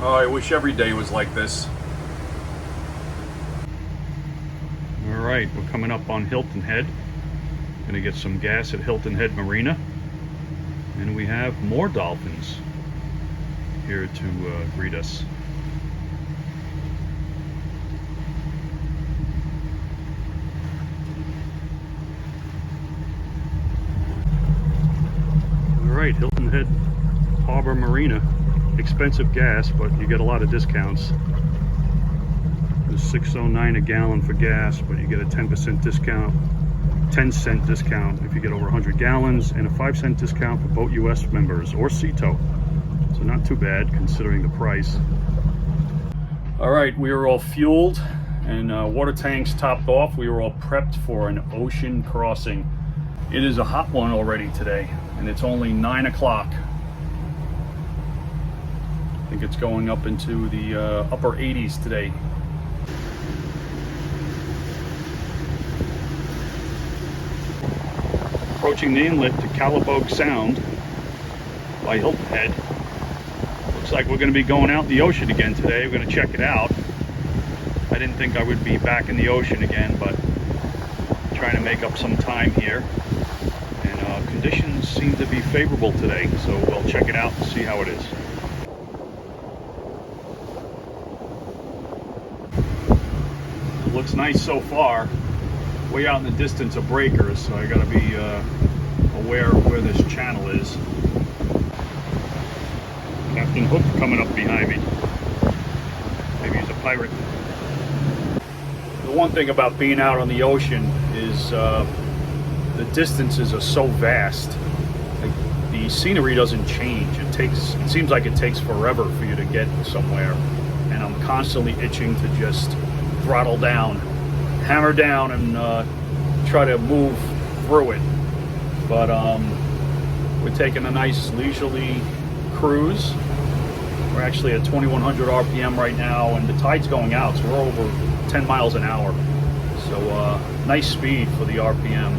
Oh, I wish every day was like this. All right, we're coming up on Hilton Head. Gonna get some gas at Hilton Head Marina. And we have more dolphins here to greet us. All right, Hilton Head Harbor Marina. Expensive gas, but you get a lot of discounts. It's $6.09 a gallon for gas, but you get a 10% discount, 10-cent discount if you get over 100 gallons, and a 5-cent discount for boat US members or CETO. So not too bad considering the price. All right, we were all fueled and water tanks topped off. We were all prepped for an ocean crossing. It is a hot one already today, and it's only 9 o'clock. I think it's going up into the upper 80s today. Approaching the inlet to Calabogue Sound by Hilton Head. Looks like we're going to be going out in the ocean again today. We're going to check it out. I didn't think I would be back in the ocean again, but I'm trying to make up some time here. And conditions seem to be favorable today, so we'll check it out and see how it is. It looks nice so far. Way out in the distance are breakers, so I gotta be aware of where this channel is. Captain Hook coming up behind me. Maybe he's a pirate. The one thing about being out on the ocean is the distances are so vast. Like, the scenery doesn't change. It seems like it takes forever for you to get somewhere, and I'm constantly itching to just throttle down, hammer down, and try to move through it. But we're taking a nice leisurely cruise. We're actually at 2100 RPM right now, and the tide's going out, so we're over 10 miles an hour. So nice speed for the RPM.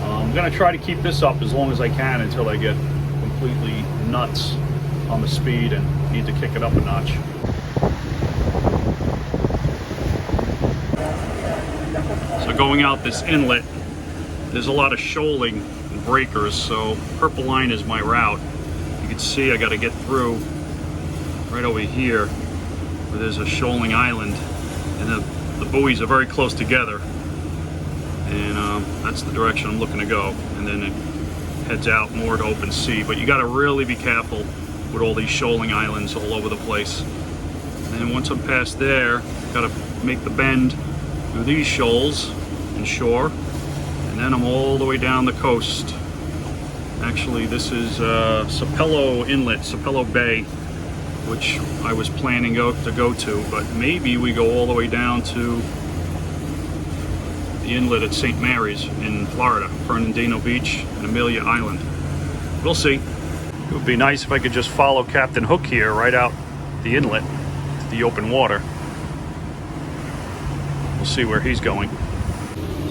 I'm gonna try to keep this up as long as I can until I get completely nuts on the speed and need to kick it up a notch. So going out this inlet, there's a lot of shoaling and breakers, so Purple Line is my route. You can see I got to get through right over here where there's a shoaling island, and the buoys are very close together, and that's the direction I'm looking to go, and then it heads out more to open sea. But you got to really be careful with all these shoaling islands all over the place. And then once I'm past there, got to make the bend through these shoals and shore, and then I'm all the way down the coast. Actually, this is Sapelo Inlet, Sapelo Bay, which I was planning to go to, but maybe we go all the way down to the inlet at St. Mary's in Florida, Fernandino Beach and Amelia Island. We'll see. It would be nice if I could just follow Captain Hook here right out the inlet to the open water. We'll see where he's going.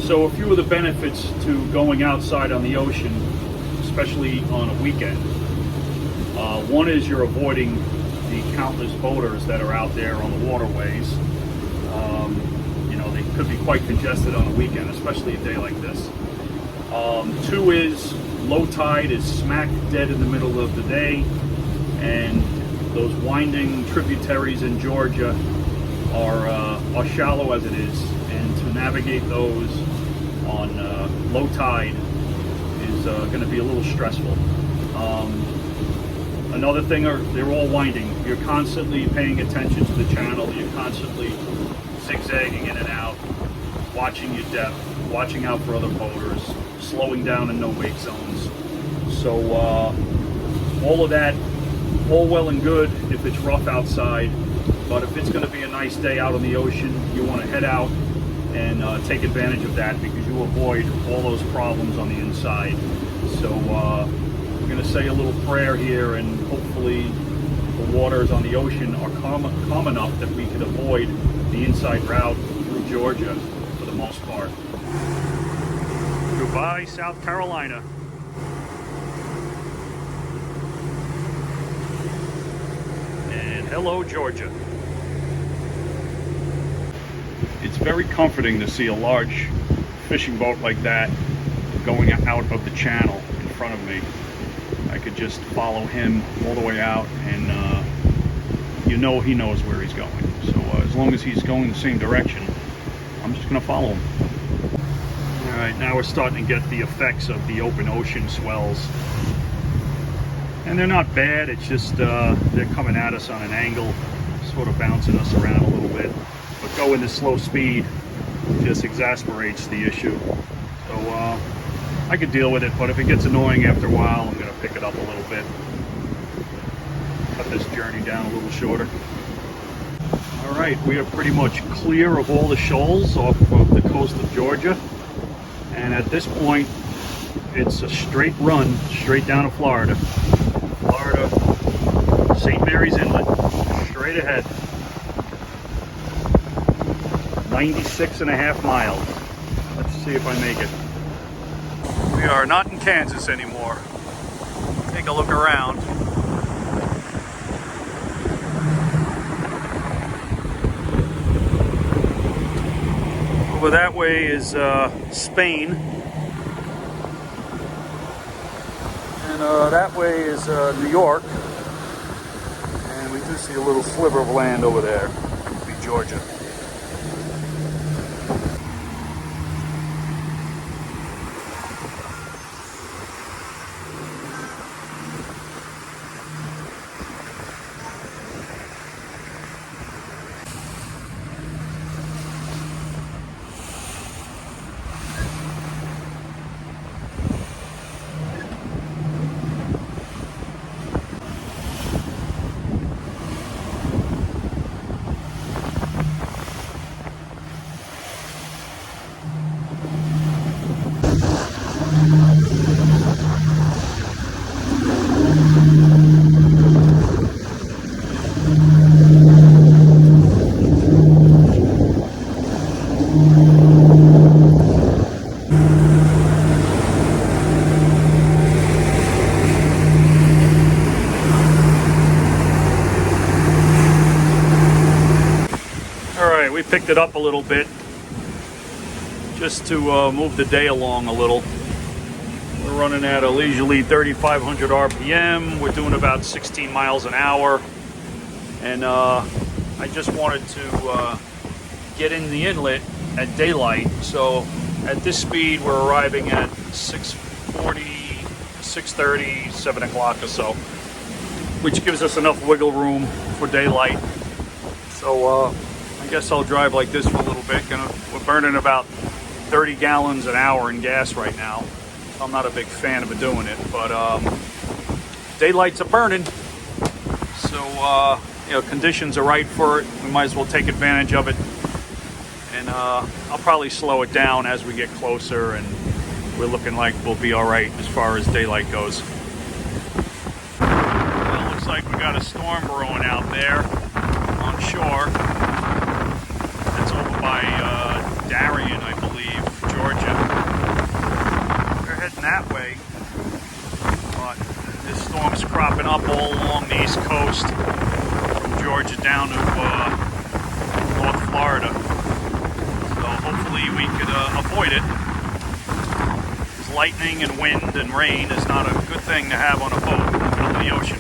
So a few of the benefits to going outside on the ocean, especially on a weekend. One is you're avoiding the countless boaters that are out there on the waterways. You know, they could be quite congested on a weekend, especially a day like this. Two is low tide is smack dead in the middle of the day, and those winding tributaries in Georgia are shallow as it is, and to navigate those on low tide is going to be a little stressful. Another thing, they're all winding. You're constantly paying attention to the channel. You're constantly zigzagging in and out, watching your depth, watching out for other boaters, slowing down in no-wake zones. So all of that, all well and good if it's rough outside, but if it's going to be a nice day out on the ocean, you want to head out and take advantage of that, because you avoid all those problems on the inside. So we're going to say a little prayer here, and hopefully the waters on the ocean are calm enough that we can avoid the inside route through Georgia for the most part. Goodbye, South Carolina. And Hello, Georgia. It's very comforting to see a large fishing boat like that going out of the channel in front of me. I could just follow him all the way out, and you know he knows where he's going. So as long as he's going the same direction, I'm just going to follow him. All right, now we're starting to get the effects of the open ocean swells. And they're not bad, it's just they're coming at us on an angle, sort of bouncing us around a little bit. But going this slow speed just exasperates the issue. So I could deal with it, but if it gets annoying after a while, I'm going to pick it up a little bit. Cut this journey down a little shorter. All right, we are pretty much clear of all the shoals off of the coast of Georgia. And at this point, it's a straight run, straight down to Florida. Florida, St. Mary's Inlet, straight ahead. 96.5 miles. Let's see if I make it. We are not in Kansas anymore. Take a look around. Over that way is Spain. And that way is New York. And we do see a little sliver of land over there. It'll be Georgia. We picked it up a little bit just to move the day along a little. We're running at a leisurely 3,500 RPM. We're doing about 16 miles an hour. And I just wanted to get in the inlet at daylight. So at this speed, we're arriving at 6:40, 6:30, 7 o'clock or so, which gives us enough wiggle room for daylight. So I guess I'll drive like this for a little bit. We're burning about 30 gallons an hour in gas right now. I'm not a big fan of doing it, but daylights are burning. So, you know, conditions are right for it. We might as well take advantage of it. And I'll probably slow it down as we get closer, and we're looking like we'll be all right as far as daylight goes. Well, it looks like we got a storm brewing out there on shore. It's over by Darien, I believe, Georgia. They're heading that way, but this storm's cropping up all along the east coast, from Georgia down to North Florida. So hopefully we could avoid it. Because lightning and wind and rain is not a good thing to have on a boat in the middle of the ocean.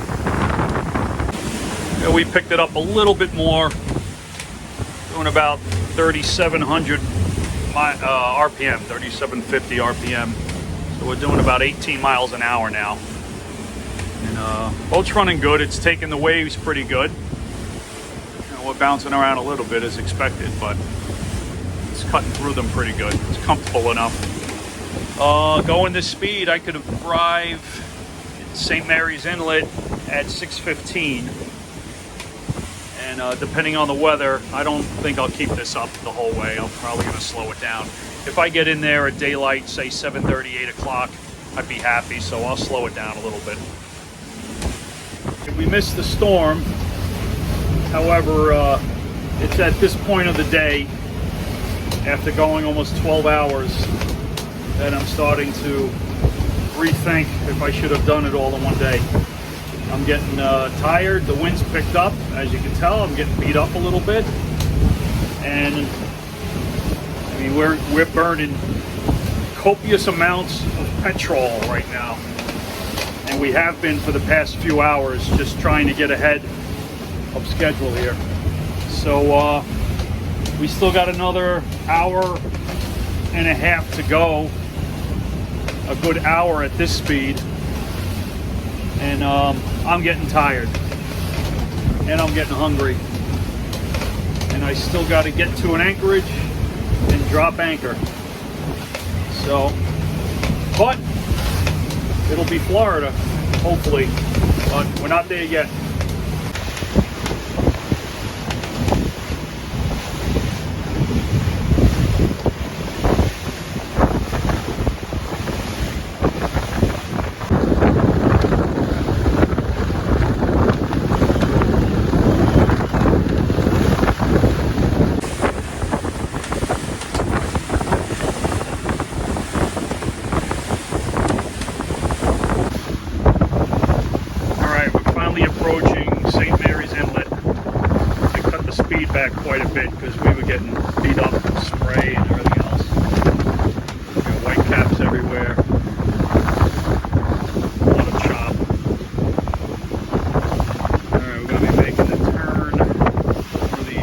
Yeah, we picked it up a little bit more, doing about 3,700 RPM, 3,750 RPM. So we're doing about 18 miles an hour now. And boat's running good. It's taking the waves pretty good. You know, we're bouncing around a little bit as expected, but it's cutting through them pretty good. It's comfortable enough. Going this speed, I could arrive at St. Mary's Inlet at 6:15. And depending on the weather, I don't think I'll keep this up the whole way. I'm probably going to slow it down. If I get in there at daylight, say 7:30, 8 o'clock, I'd be happy, so I'll slow it down a little bit. We missed the storm. However, it's at this point of the day, after going almost 12 hours, that I'm starting to rethink if I should have done it all in one day. I'm getting tired. The wind's picked up, as you can tell. I'm getting beat up a little bit, and I mean we're burning copious amounts of petrol right now, and we have been for the past few hours, just trying to get ahead of schedule here. So we still got another hour and a half to go, a good hour at this speed, and I'm getting tired and I'm getting hungry, and I still got to get to an anchorage and drop anchor. So, but it'll be Florida, hopefully, but we're not there yet. Approaching St. Mary's Inlet. I cut the speed back quite a bit because we were getting beat up with spray and everything else. Got white caps everywhere. A lot of chop. Alright, we're going to be making the turn for the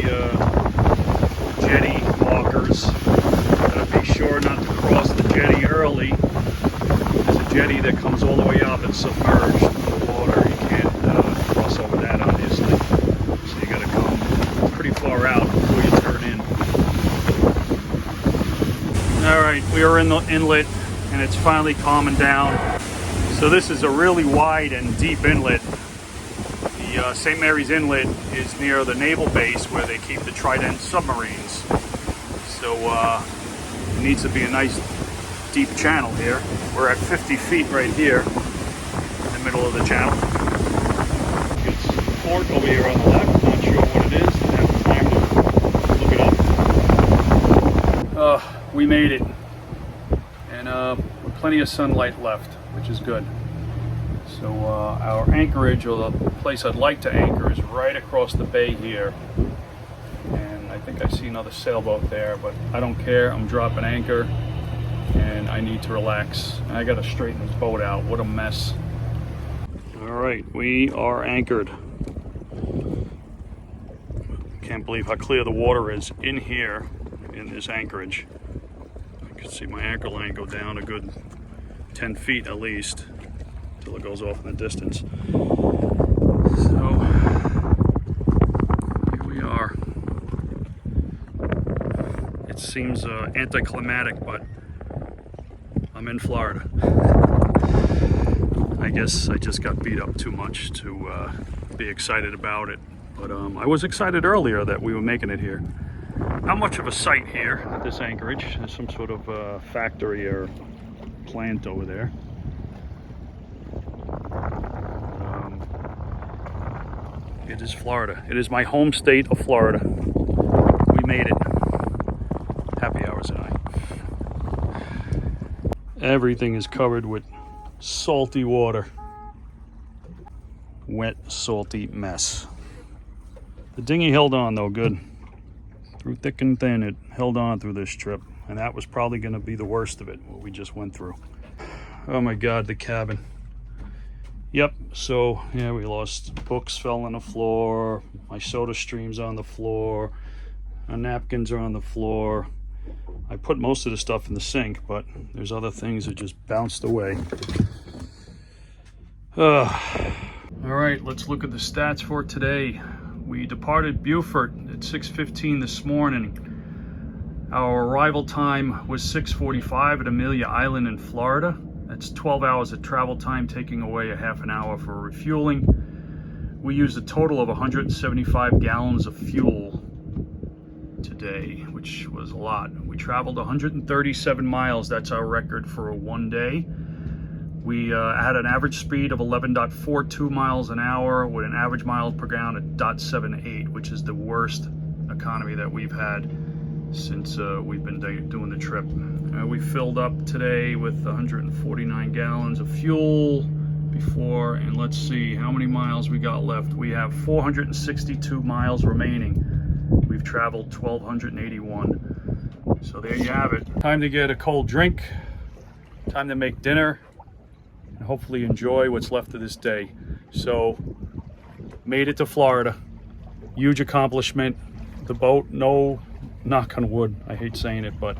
jetty walkers. Gotta be sure not to cross the jetty early. There's a jetty that comes all the way up and submerged in the water. You can't cross over that, obviously. So you gotta come pretty far out before you turn in. Alright, we are in the inlet and it's finally calming down. So this is a really wide and deep inlet. The St. Mary's Inlet is near the naval base where they keep the Trident submarines. So it needs to be a nice deep channel here. We're at 50 feet right here in the middle of the channel. Port over here on the left, not sure what it is, didn't have time to look it up. We made it, and with plenty of sunlight left, which is good. So our anchorage, or the place I'd like to anchor, is right across the bay here, and I think I see another sailboat there, but I don't care. I'm dropping anchor and I need to relax, and I gotta straighten this boat out. What a mess. All right, we are anchored. Can't believe how clear the water is in here in this anchorage. I can see my anchor line go down a good 10 feet at least till it goes off in the distance. So here we are. It seems anticlimactic, but I'm in Florida. I guess I just got beat up too much to be excited about it. But I was excited earlier that we were making it here. Not much of a sight here at this anchorage. There's some sort of factory or plant over there. It is Florida. It is my home state of Florida. We made it. Happy hours and I. Everything is covered with salty water. Wet, salty mess. The dinghy held on though, good. Through thick and thin, it held on through this trip. And that was probably gonna be the worst of it, what we just went through. Oh my God, the cabin. Yep, so yeah, we lost books fell on the floor, my soda stream's on the floor, our napkins are on the floor. I put most of the stuff in the sink, but there's other things that just bounced away. All right, let's look at the stats for today. We departed Beaufort at 6:15 this morning. Our arrival time was 6:45 at Amelia Island in Florida. That's 12 hours of travel time, taking away a half an hour for refueling. We used a total of 175 gallons of fuel today, which was a lot. We traveled 137 miles. That's our record for a one day. We had an average speed of 11.42 miles an hour with an average miles per gallon at 0.78, which is the worst economy that we've had since we've been doing the trip. We filled up today with 149 gallons of fuel, before, and let's see how many miles we got left. We have 462 miles remaining. We've traveled 1,281. So there you have it. Time to get a cold drink, time to make dinner, and hopefully enjoy what's left of this day. So, made it to Florida. Huge accomplishment. The boat, no, knock on wood, I hate saying it, but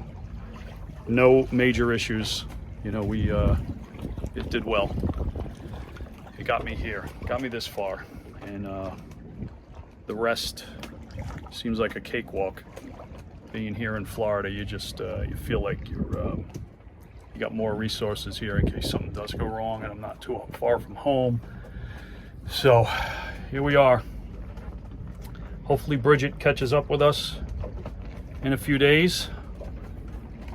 no major issues. You know, it did well. It got me here, got me this far, and the rest seems like a cakewalk. Being here in Florida, you just you feel like you got more resources here in case something does go wrong, and I'm not too far from home. So here we are. Hopefully Bridget catches up with us in a few days,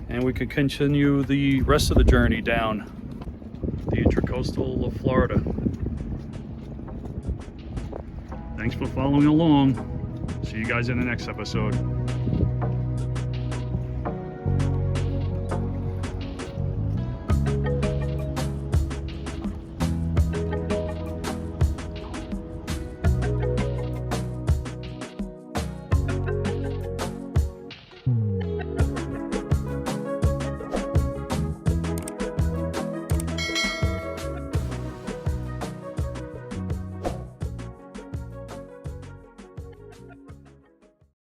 and we can continue the rest of the journey down the intracoastal of Florida. Thanks for following along. See you guys in the next episode.